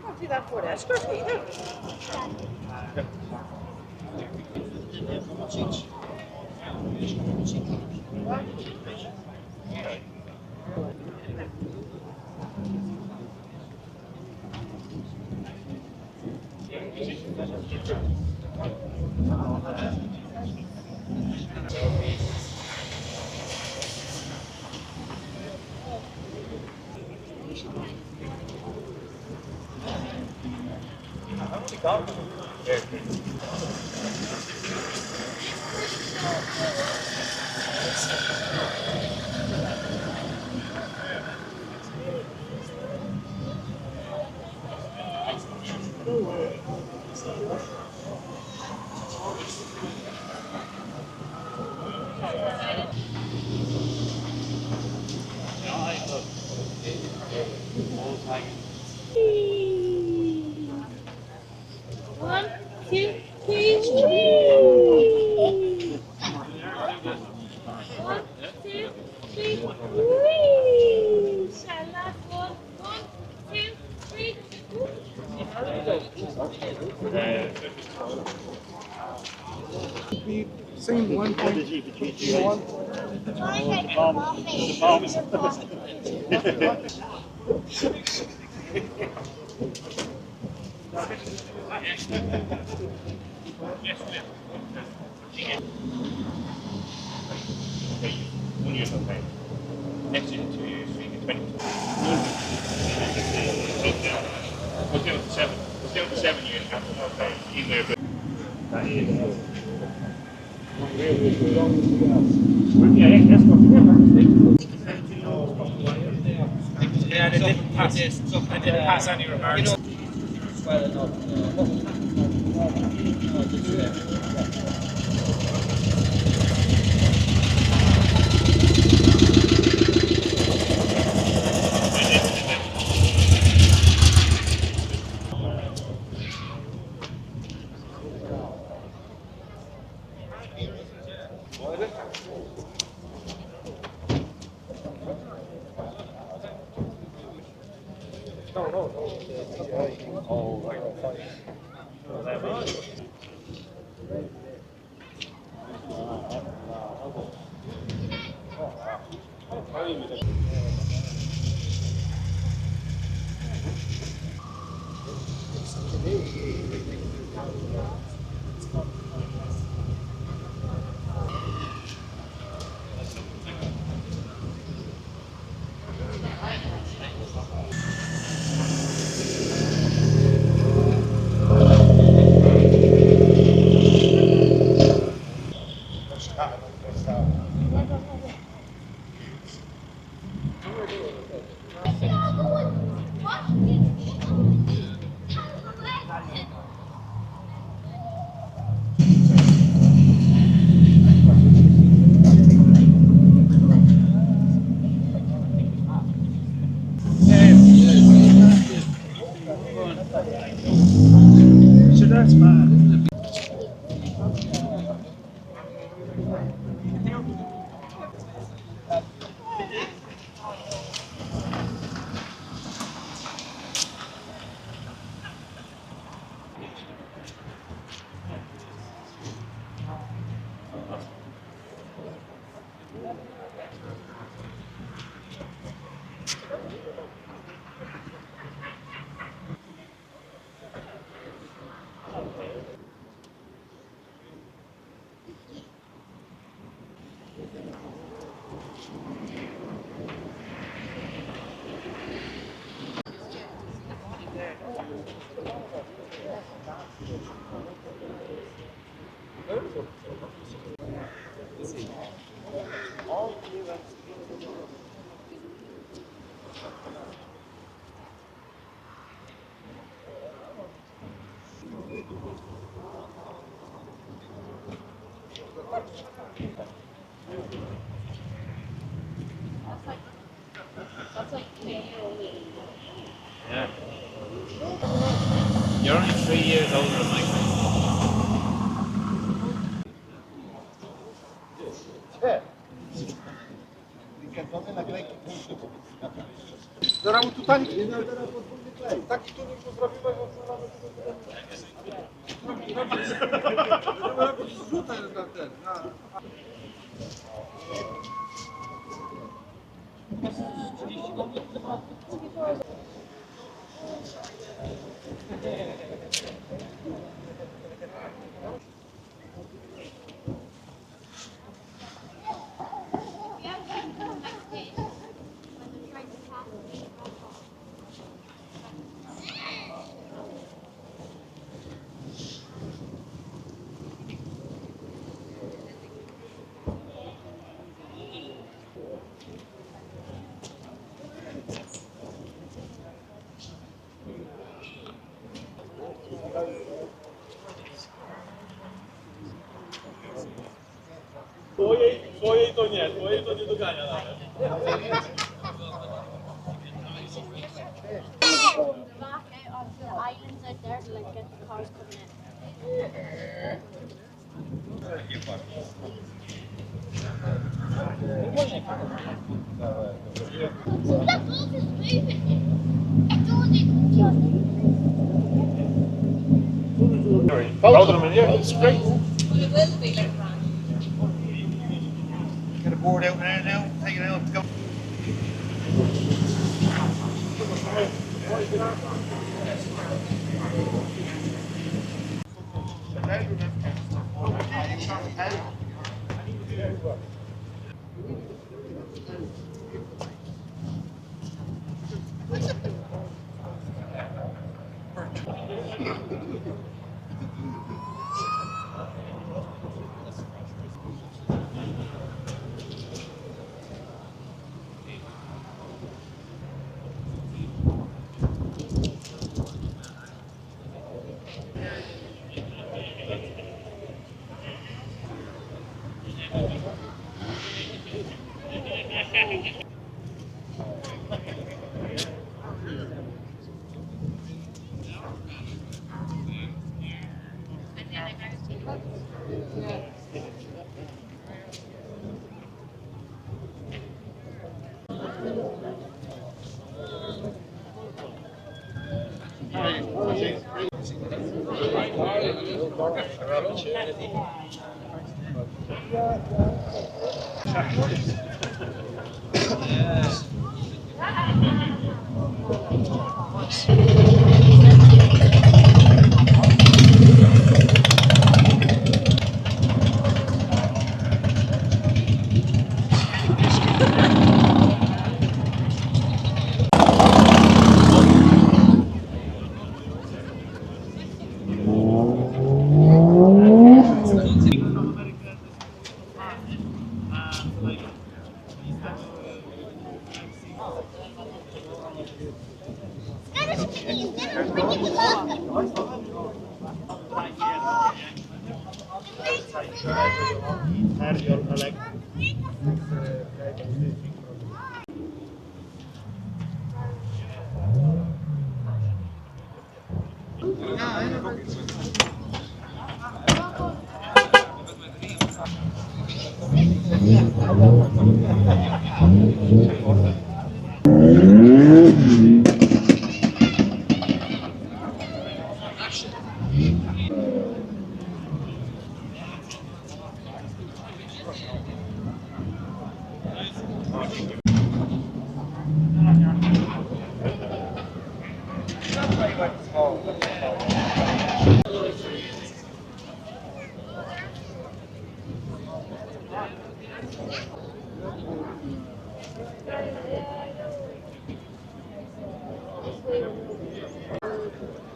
Quanto idade for esta? Escolhida. One, two, three, whee! One, two, three, whee! Shala, one, two, three, Same one point. One year's okay. Next year, 2 years, 3 years, 20. We'll do it for 7. We'll do it for 7 years after no pay. Either way. That is. Yeah, that's what we Yeah, I didn't pass any remarks. So that's bad, isn't it? Yeah. You're only 3 years older than Mike. Taki tuning tu zrobiłem, że zrzucę na ten. Twojej to nie dogania nawet. Back out of the islands out there to like get the cars coming in. That boat is moving. I told you. Both of them in here, it's great. It will be like that. Get a board out there now, take it out, go.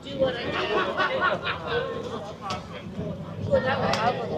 Do what I do. Well, that will help us.